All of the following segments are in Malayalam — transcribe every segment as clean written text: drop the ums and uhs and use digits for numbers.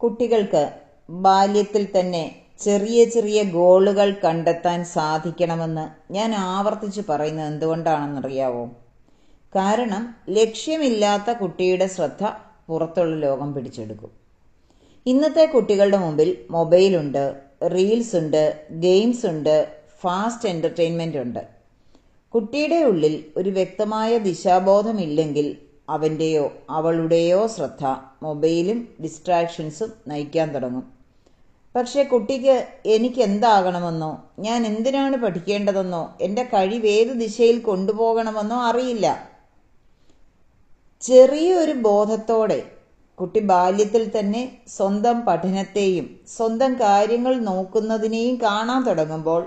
കുട്ടികൾക്ക് ബാല്യത്തിൽ തന്നെ ചെറിയ ചെറിയ ഗോളുകൾ കണ്ടെത്താൻ സാധിക്കണമെന്ന് ഞാൻ ആവർത്തിച്ച് പറയുന്നത് എന്തുകൊണ്ടാണെന്നറിയാവോ? കാരണം ലക്ഷ്യമില്ലാത്ത കുട്ടിയുടെ ശ്രദ്ധ പുറത്തുള്ള ലോകം പിടിച്ചെടുക്കും. ഇന്നത്തെ കുട്ടികളുടെ മുമ്പിൽ മൊബൈലുണ്ട്, റീൽസ് ഉണ്ട്, ഗെയിംസ് ഉണ്ട്, ഫാസ്റ്റ് എൻ്റർടൈൻമെൻ്റ് ഉണ്ട്. കുട്ടിയുടെ ഉള്ളിൽ ഒരു വ്യക്തമായ ദിശാബോധമില്ലെങ്കിൽ അവൻ്റെയോ അവളുടെയോ ശ്രദ്ധ മൊബൈലും ഡിസ്ട്രാക്ഷൻസും നയിക്കാൻ തുടങ്ങും. പക്ഷേ കുട്ടിക്ക് എനിക്ക് എന്താകണമെന്നോ, ഞാൻ എന്തിനാണ് പഠിക്കേണ്ടതെന്നോ, എൻ്റെ കഴിവ് ഏത് ദിശയിൽ കൊണ്ടുപോകണമെന്നോ അറിയില്ല. ചെറിയൊരു ബോധത്തോടെ കുട്ടി ബാല്യത്തിൽ തന്നെ സ്വന്തം പഠനത്തെയും സ്വന്തം കാര്യങ്ങൾ നോക്കുന്നതിനെയും കാണാൻ തുടങ്ങുമ്പോൾ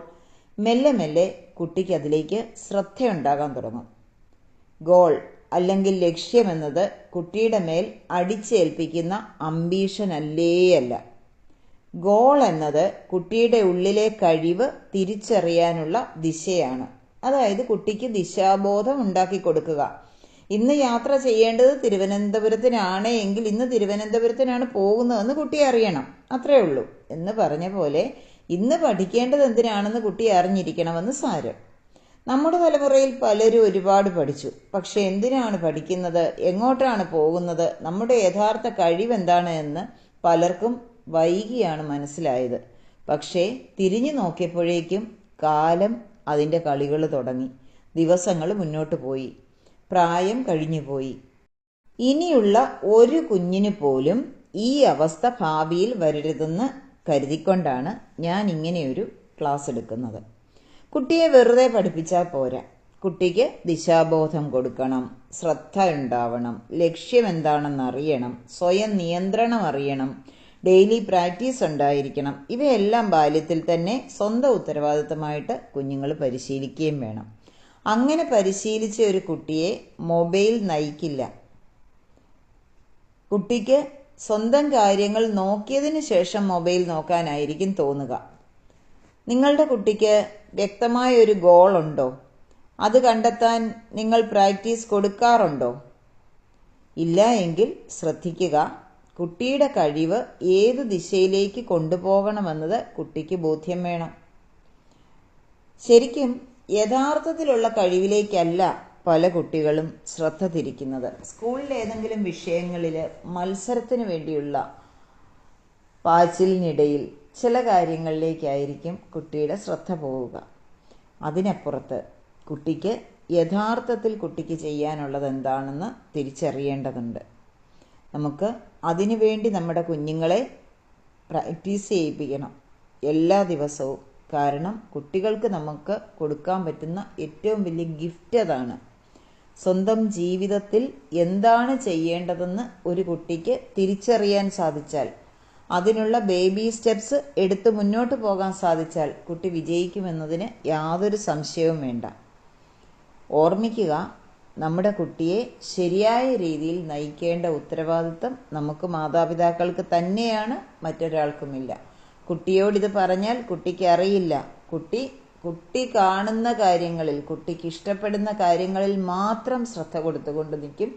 മെല്ലെ മെല്ലെ കുട്ടിക്ക് അതിലേക്ക് ശ്രദ്ധയുണ്ടാകാൻ തുടങ്ങും. ഗോൾ അല്ലെങ്കിൽ ലക്ഷ്യമെന്നത് കുട്ടിയുടെ മേൽ അടിച്ചേൽപ്പിക്കുന്ന അംബീഷൻ അല്ലേയല്ല. ഗോൾ എന്നത് കുട്ടിയുടെ ഉള്ളിലെ കഴിവ് തിരിച്ചറിയാനുള്ള ദിശയാണ്. അതായത് കുട്ടിക്ക് ദിശാബോധം ഉണ്ടാക്കി കൊടുക്കുക. ഇന്ന് യാത്ര ചെയ്യേണ്ടത് തിരുവനന്തപുരത്തിനാണ് എങ്കിൽ ഇന്ന് തിരുവനന്തപുരത്തിനാണ് പോകുന്നതെന്ന് കുട്ടി അറിയണം, അത്രേ ഉള്ളൂ. എന്ന് പറഞ്ഞ പോലെ ഇന്ന് പഠിക്കേണ്ടത് എന്തിനാണെന്ന് കുട്ടി അറിഞ്ഞിരിക്കണമെന്ന് സാരം. നമ്മുടെ തലമുറയിൽ പലരും ഒരുപാട് പഠിച്ചു. പക്ഷെ എന്തിനാണ് പഠിക്കുന്നത്, എങ്ങോട്ടാണ് പോകുന്നത്, നമ്മുടെ യഥാർത്ഥ കഴിവെന്താണ് എന്ന് പലർക്കും വൈകിയാണ് മനസ്സിലായത്. പക്ഷേ തിരിഞ്ഞു നോക്കിയപ്പോഴേക്കും കാലം അതിൻ്റെ കളികൾ തുടങ്ങി. ദിവസങ്ങൾ മുന്നോട്ട് പോയി, പ്രായം കഴിഞ്ഞുപോയി. ഇനിയുള്ള ഒരു കുഞ്ഞിന് പോലും ഈ അവസ്ഥ ഭാവിയിൽ വരരുതെന്ന് കരുതിക്കൊണ്ടാണ് ഞാൻ ഇങ്ങനെയൊരു ക്ലാസ് എടുക്കുന്നത്. കുട്ടിയെ വെറുതെ പഠിപ്പിച്ചാൽ പോരാ. കുട്ടിക്ക് ദിശാബോധം കൊടുക്കണം, ശ്രദ്ധ ഉണ്ടാവണം, ലക്ഷ്യം എന്താണെന്ന് അറിയണം, സ്വയം നിയന്ത്രണം അറിയണം, ഡെയിലി പ്രാക്ടീസ് ഉണ്ടായിരിക്കണം. ഇവയെല്ലാം ബാല്യത്തിൽ തന്നെ സ്വന്തം ഉത്തരവാദിത്തമായിട്ട് കുഞ്ഞുങ്ങൾ പരിശീലിക്കുകയും വേണം. അങ്ങനെ പരിശീലിച്ച ഒരു കുട്ടിയെ മൊബൈൽ നയിക്കില്ല. കുട്ടിക്ക് സ്വന്തം കാര്യങ്ങൾ നോക്കിയതിന് ശേഷം മൊബൈൽ നോക്കാനായിരിക്കും തോന്നുക. നിങ്ങളുടെ കുട്ടിക്ക് വ്യക്തമായ ഒരു ഗോൾ ഉണ്ടോ? അത് കണ്ടെത്താൻ നിങ്ങൾ പ്രാക്ടീസ് കൊടുക്കാറുണ്ടോ? ഇല്ല എങ്കിൽ ശ്രദ്ധിക്കുക. കുട്ടിയുടെ കഴിവ് ഏത് ദിശയിലേക്ക് കൊണ്ടുപോകണമെന്നത് കുട്ടിക്ക് ബോധ്യം വേണം. ശരിക്കും യഥാർത്ഥത്തിലുള്ള കഴിവിലേക്കല്ല പല കുട്ടികളും ശ്രദ്ധ തിരിക്കുന്നത്. സ്കൂളിൽ ഏതെങ്കിലും വിഷയങ്ങളിൽ മത്സരത്തിന് വേണ്ടിയുള്ള പാച്ചിലിനിടയിൽ ചില കാര്യങ്ങളിലേക്കായിരിക്കും കുട്ടിയുടെ ശ്രദ്ധ പോവുക. അതിനപ്പുറത്ത് കുട്ടിക്ക് യഥാർത്ഥത്തിൽ കുട്ടിക്ക് ചെയ്യാനുള്ളത് എന്താണെന്ന് തിരിച്ചറിയേണ്ടതുണ്ട്. നമുക്ക് അതിനുവേണ്ടി നമ്മുടെ കുഞ്ഞുങ്ങളെ പ്രാക്ടീസ് ചെയ്യിപ്പിക്കണം എല്ലാ ദിവസവും. കാരണം കുട്ടികൾക്ക് നമുക്ക് കൊടുക്കാൻ പറ്റുന്ന ഏറ്റവും വലിയ ഗിഫ്റ്റ് അതാണ്. സ്വന്തം ജീവിതത്തിൽ എന്താണ് ചെയ്യേണ്ടതെന്ന് ഒരു കുട്ടിക്ക് തിരിച്ചറിയാൻ സാധിച്ചാൽ, അതിനുള്ള ബേബി സ്റ്റെപ്സ് എടുത്ത് മുന്നോട്ട് പോകാൻ സാധിച്ചാൽ കുട്ടി വിജയിക്കുമെന്നതിന് യാതൊരു സംശയവും വേണ്ട. ഓർമ്മിക്കുക, നമ്മുടെ കുട്ടിയെ ശരിയായ രീതിയിൽ നയിക്കേണ്ട ഉത്തരവാദിത്തം നമുക്ക് മാതാപിതാക്കൾക്ക് തന്നെയാണ്, മറ്റൊരാൾക്കുമില്ല. കുട്ടിയോടിത് പറഞ്ഞാൽ കുട്ടിക്ക് അറിയില്ല. കുട്ടി കാണുന്ന കാര്യങ്ങളിൽ, കുട്ടിക്ക് ഇഷ്ടപ്പെടുന്ന കാര്യങ്ങളിൽ മാത്രം ശ്രദ്ധ കൊടുത്തുകൊണ്ട് നിൽക്കും.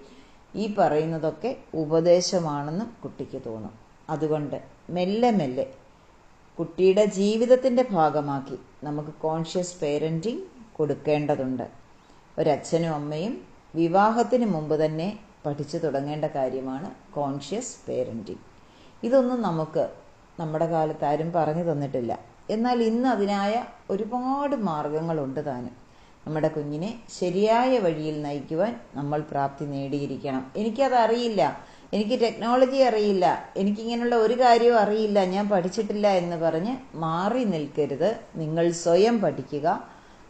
ഈ പറയുന്നതൊക്കെ ഉപദേശമാണെന്നും കുട്ടിക്ക് തോന്നും. അതുകൊണ്ട് മെല്ലെ മെല്ലെ കുട്ടിയുടെ ജീവിതത്തിൻ്റെ ഭാഗമാക്കി നമുക്ക് കോൺഷ്യസ് പേരൻറ്റിങ് കൊടുക്കേണ്ടതുണ്ട്. ഒരച്ഛനും അമ്മയും വിവാഹത്തിന് മുമ്പ് തന്നെ പഠിച്ചു തുടങ്ങേണ്ട കാര്യമാണ് കോൺഷ്യസ് പേരൻറ്റിങ്. ഇതൊന്നും നമുക്ക് നമ്മുടെ കാലത്ത് ആരും പറഞ്ഞു തന്നിട്ടില്ല. എന്നാൽ ഇന്ന് അതിനായ ഒരുപാട് മാർഗങ്ങളുണ്ട് താനും. നമ്മുടെ കുഞ്ഞിനെ ശരിയായ വഴിയിൽ നയിക്കുവാൻ നമ്മൾ പ്രാപ്തി നേടിയിരിക്കണം. എനിക്കതറിയില്ല, എനിക്ക് ടെക്നോളജി അറിയില്ല, എനിക്കിങ്ങനെയുള്ള ഒരു കാര്യവും അറിയില്ല, ഞാൻ പഠിച്ചിട്ടില്ല എന്ന് പറഞ്ഞ് മാറി നിൽക്കരുത്. നിങ്ങൾ സ്വയം പഠിക്കുക,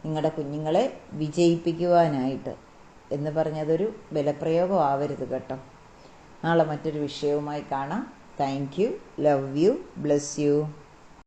നിങ്ങളുടെ കുഞ്ഞുങ്ങളെ വിജയിപ്പിക്കുവാനായിട്ട് എന്ന് പറഞ്ഞതൊരു ബലപ്രയോഗം ആവരുത് കേട്ടോ. നാളെ മറ്റൊരു വിഷയവുമായി കാണാം. Thank you, love you, bless you.